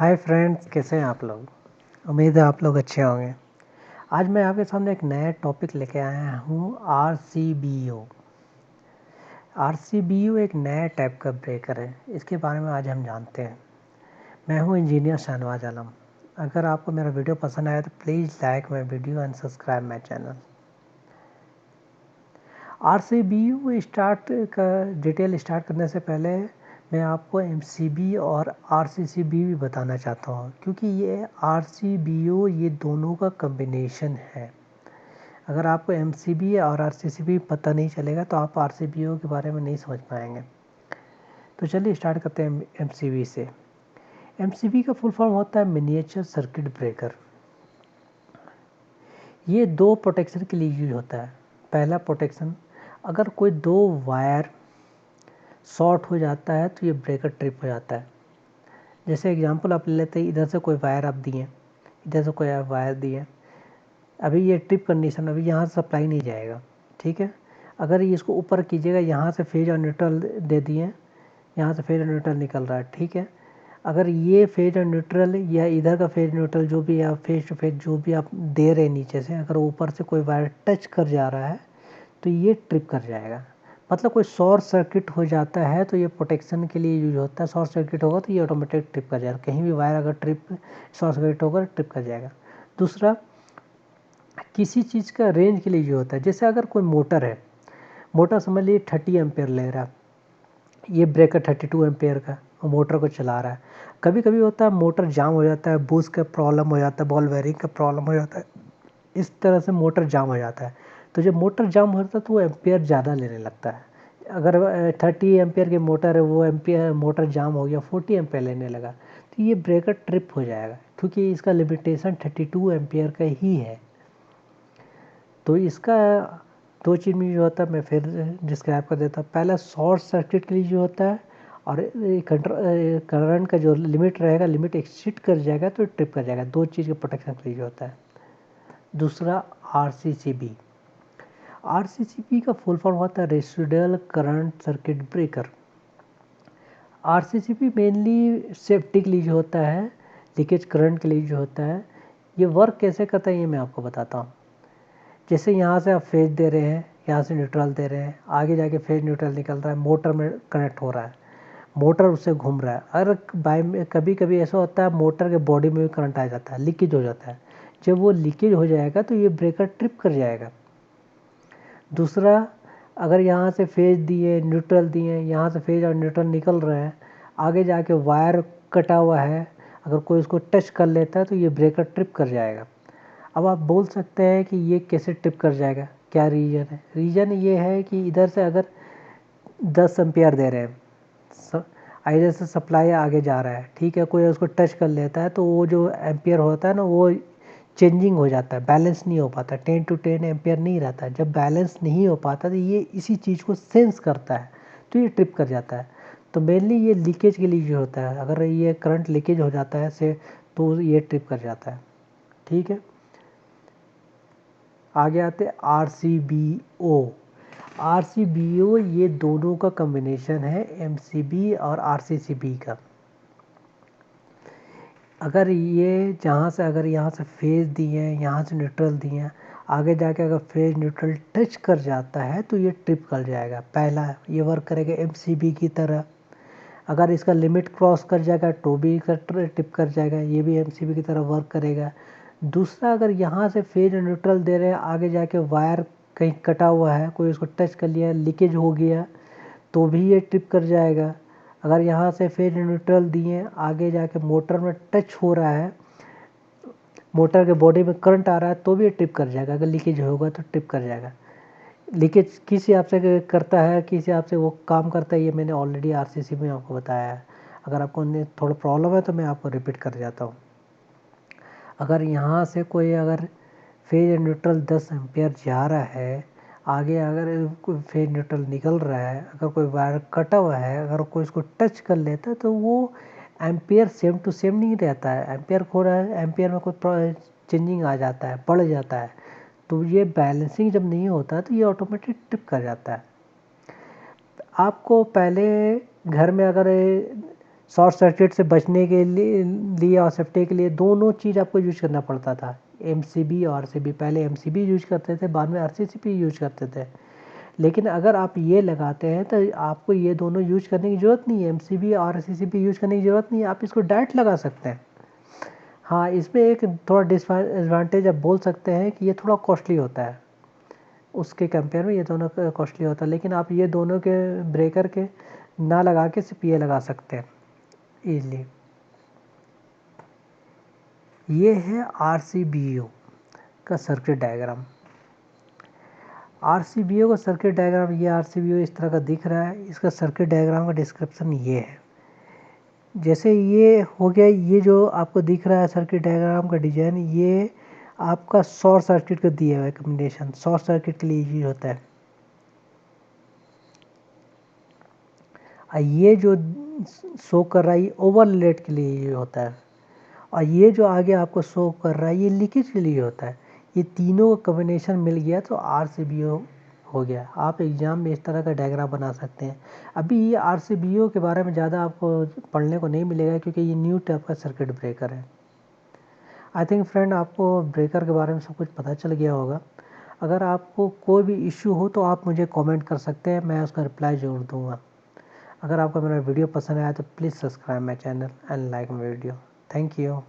Hi friends, कैसे हैं आप लोग। उम्मीद है आप लोग अच्छे होंगे। आज मैं आपके सामने एक नया टॉपिक लेके आया हूँ। आरसीबीयू एक नया टाइप का ब्रेकर है। इसके बारे में आज हम जानते हैं। मैं हूँ इंजीनियर शहनवाज आलम। अगर आपको मेरा वीडियो पसंद आया तो please like my video and subscribe my channel. आरसीबीयू का डिटेल स्टार्ट करने से पहले मैं आपको एमसीबी और आरसीसीबी भी बताना चाहता हूँ, क्योंकि ये आरसीबीयू ये दोनों का कॉम्बिनेशन है। अगर आपको एमसीबी और आरसीसीबी पता नहीं चलेगा तो आप आरसीबीयू के बारे में नहीं समझ पाएंगे। तो चलिए स्टार्ट करते हैं एमसीबी से। एमसीबी का फुल फॉर्म होता है मिनिएचर सर्किट ब्रेकर। ये दो प्रोटेक्शन के लिए यूज होता है। पहला प्रोटेक्शन, अगर कोई दो वायर शॉर्ट हो जाता है तो ये ब्रेकर ट्रिप हो जाता है। जैसे एग्जांपल आप ले लेते हैं, इधर से कोई वायर आप दिए, इधर से कोई वायर दिए, अभी ये ट्रिप कंडीशन, अभी यहाँ से सप्लाई नहीं जाएगा, ठीक है। अगर ये इसको ऊपर कीजिएगा, यहाँ से फेज और न्यूट्रल दे दिए, यहाँ से फेज और न्यूट्रल निकल रहा है, ठीक है। अगर ये फेज और न्यूट्रल या इधर का फेज न्यूट्रल जो भी आप फेज टू फेज जो भी आप दे रहे हैं नीचे से, अगर ऊपर से कोई वायर टच कर जा रहा है तो ये ट्रिप कर जाएगा। मतलब कोई शॉर्ट सर्किट हो जाता है तो ये प्रोटेक्शन के लिए यूज होता है। शॉर्ट सर्किट होगा तो ये ऑटोमेटिक ट्रिप कर जाएगा। कहीं भी वायर अगर शॉर्ट सर्किट होगा ट्रिप कर जाएगा। दूसरा, किसी चीज़ का रेंज के लिए यूज होता है। जैसे अगर कोई मोटर है, मोटर समझ लीजिए 30 एम्पेयर ले रहा है, ये ब्रेकर 32 एम्पेयर का मोटर को चला रहा है। कभी कभी होता है मोटर जाम हो जाता है, बूस्ट का प्रॉब्लम हो जाता है, बॉल बेयरिंग का प्रॉब्लम हो जाता है, इस तरह से मोटर जाम हो जाता है। तो जब मोटर जाम होता है तो वो एम्पेयर ज़्यादा लेने लगता है। अगर 30 एम्पेयर की मोटर है, वो एम्पेयर मोटर जाम हो गया, 40 एम्पेयर लेने लगा, तो ये ब्रेकर ट्रिप हो जाएगा, क्योंकि इसका लिमिटेशन 32 एम्पेयर का ही है। तो इसका दो चीज़ में जो होता है, मैं फिर डिस्क्राइब कर देता हूँ। पहला, शॉर्ट सर्किट के लिए जो होता है, और करंट का जो लिमिट रहेगा, लिमिट एक्सीड कर जाएगा तो ट्रिप कर जाएगा। दो चीज़ के प्रोटेक्शन के लिए जो होता है। दूसरा, आरसीसीबी। आरसीसीबी का फुल फॉर्म होता है residual current circuit breaker. RCCB mainly safety के लिए जो होता है, लीकेज करंट के लिए जो होता है। ये वर्क कैसे करता है ये मैं आपको बताता हूँ। जैसे यहाँ से आप फेज दे रहे हैं, यहाँ से न्यूट्रल दे रहे हैं, आगे जाके फेज न्यूट्रल निकल रहा है, मोटर में कनेक्ट हो रहा है, मोटर उससे घूम रहा है। अगर कभी कभी ऐसा होता है मोटर के बॉडी में भी करंट आ जाता है, लीकेज हो जाता है। जब वो लीकेज हो जाएगा तो ये ब्रेकर ट्रिप कर जाएगा। दूसरा, अगर यहाँ से फेज दिए, न्यूट्रल दिए, यहाँ से फेज और न्यूट्रल निकल रहे हैं, आगे जाके वायर कटा हुआ है, अगर कोई उसको टच कर लेता है तो ये ब्रेकर ट्रिप कर जाएगा। अब आप बोल सकते हैं कि ये कैसे ट्रिप कर जाएगा, क्या रीज़न है। रीज़न ये है कि इधर से अगर 10 एम्पियर दे रहे हैं, इधर से सप्लाई आगे जा रहा है, ठीक है, कोई उसको टच कर लेता है तो वो जो एम्पियर होता है ना, वो चेंजिंग हो जाता है, बैलेंस नहीं हो पाता, 10 to 10 एम्पियर नहीं रहता है। जब बैलेंस नहीं हो पाता तो ये इसी चीज़ को सेंस करता है, तो ये ट्रिप कर जाता है। तो मेनली ये लीकेज के लिए जो होता है, अगर ये करंट लीकेज हो जाता है से तो ये ट्रिप कर जाता है, ठीक है। आगे आते हैं आरसीबीओ। आरसीबीओ ये दोनों का कॉम्बिनेशन है, एमसीबी और आरसीसीबी का। अगर ये अगर यहाँ से फेज दिए हैं, यहाँ से न्यूट्रल दिए हैं, आगे जाके अगर फेज न्यूट्रल टच कर जाता है तो ये ट्रिप कर जाएगा। पहला, ये वर्क करेगा एमसीबी की तरह। अगर इसका लिमिट क्रॉस कर जाएगा तो भी ट्रिप कर जाएगा, ये भी एमसीबी की तरह वर्क करेगा। दूसरा, अगर यहाँ से फेज न्यूट्रल दे रहे हैं, आगे जाके वायर कहीं कटा हुआ है, कोई उसको टच कर लिया, लीकेज हो गया, तो भी ये ट्रिप कर जाएगा। अगर यहाँ से फेज न्यूट्रल दिए, आगे जाके मोटर में टच हो रहा है, मोटर के बॉडी में करंट आ रहा है, तो भी ये ट्रिप कर जाएगा। अगर लीकेज होगा तो ट्रिप कर जाएगा। लीकेज किस हिसाब से करता है, किस हिसाब से वो काम करता है, ये मैंने ऑलरेडी आरसीसी में आपको बताया है। अगर आपको थोड़ा प्रॉब्लम है तो मैं आपको रिपीट कर जाता हूँ। अगर यहाँ से कोई अगर फेज न्यूट्रल 10 एम्पियर जा रहा है, आगे अगर कोई फेज न्यूट्रल निकल रहा है, अगर कोई वायर कटा हुआ है, अगर कोई इसको टच कर लेता है तो वो एम्पियर सेम टू सेम नहीं रहता है। एम्पियर खो रहा है, एम्पियर में कोई चेंजिंग आ जाता है, बढ़ जाता है, तो ये बैलेंसिंग जब नहीं होता तो ये ऑटोमेटिक ट्रिप कर जाता है। आपको पहले घर में अगर शॉर्ट सर्किट से बचने के लिए और सेफ्टी के लिए दोनों चीज़ आपको यूज करना पड़ता था, MCB और RCB। पहले MCB यूज करते थे, बाद में RCCB यूज करते थे। लेकिन अगर आप ये लगाते हैं तो आपको ये दोनों यूज करने की ज़रूरत नहीं है, MCB और RCCB यूज करने की ज़रूरत नहीं है, आप इसको डायरेक्ट लगा सकते हैं। हाँ, इसमें एक थोड़ा डिसएडवांटेज आप बोल सकते हैं कि ये थोड़ा कॉस्टली होता है, उसके कंपेयर में ये दोनों कॉस्टली होता है। लेकिन आप ये दोनों के ब्रेकर के ना लगा के सिर्फ ये लगा सकते हैं ईजिली। ये है RCBO का सर्किट डायग्राम। RCBO का सर्किट डायग्राम, ये RCBO इस तरह का दिख रहा है। इसका सर्किट डायग्राम का डिस्क्रिप्शन ये है। जैसे ये हो गया, ये जो आपको दिख रहा है सर्किट डायग्राम का डिजाइन, ये आपका शॉर्ट सर्किट का दिया हुआ है कम्बिनेशन, शॉर्ट सर्किट के लिए यूज होता है। ये जो शो कर रहा है ये ओवरलेट के लिए यूज होता है, और ये जो आगे आपको शो कर रहा है ये लीकेज के लिए होता है। ये तीनों का कॉम्बिनेशन मिल गया तो RCBO हो गया। आप एग्ज़ाम में इस तरह का डायग्राम बना सकते हैं। अभी ये RCBO के बारे में ज़्यादा आपको पढ़ने को नहीं मिलेगा क्योंकि ये न्यू टाइप का सर्किट ब्रेकर है। आई थिंक फ्रेंड आपको ब्रेकर के बारे में सब कुछ पता चल गया होगा। अगर आपको कोई भी इश्यू हो तो आप मुझे कमेंट कर सकते हैं, मैं उसका रिप्लाई ज़रूर दूंगा। अगर आपको मेरा वीडियो पसंद आया तो please subscribe my channel and like my video. Thank you.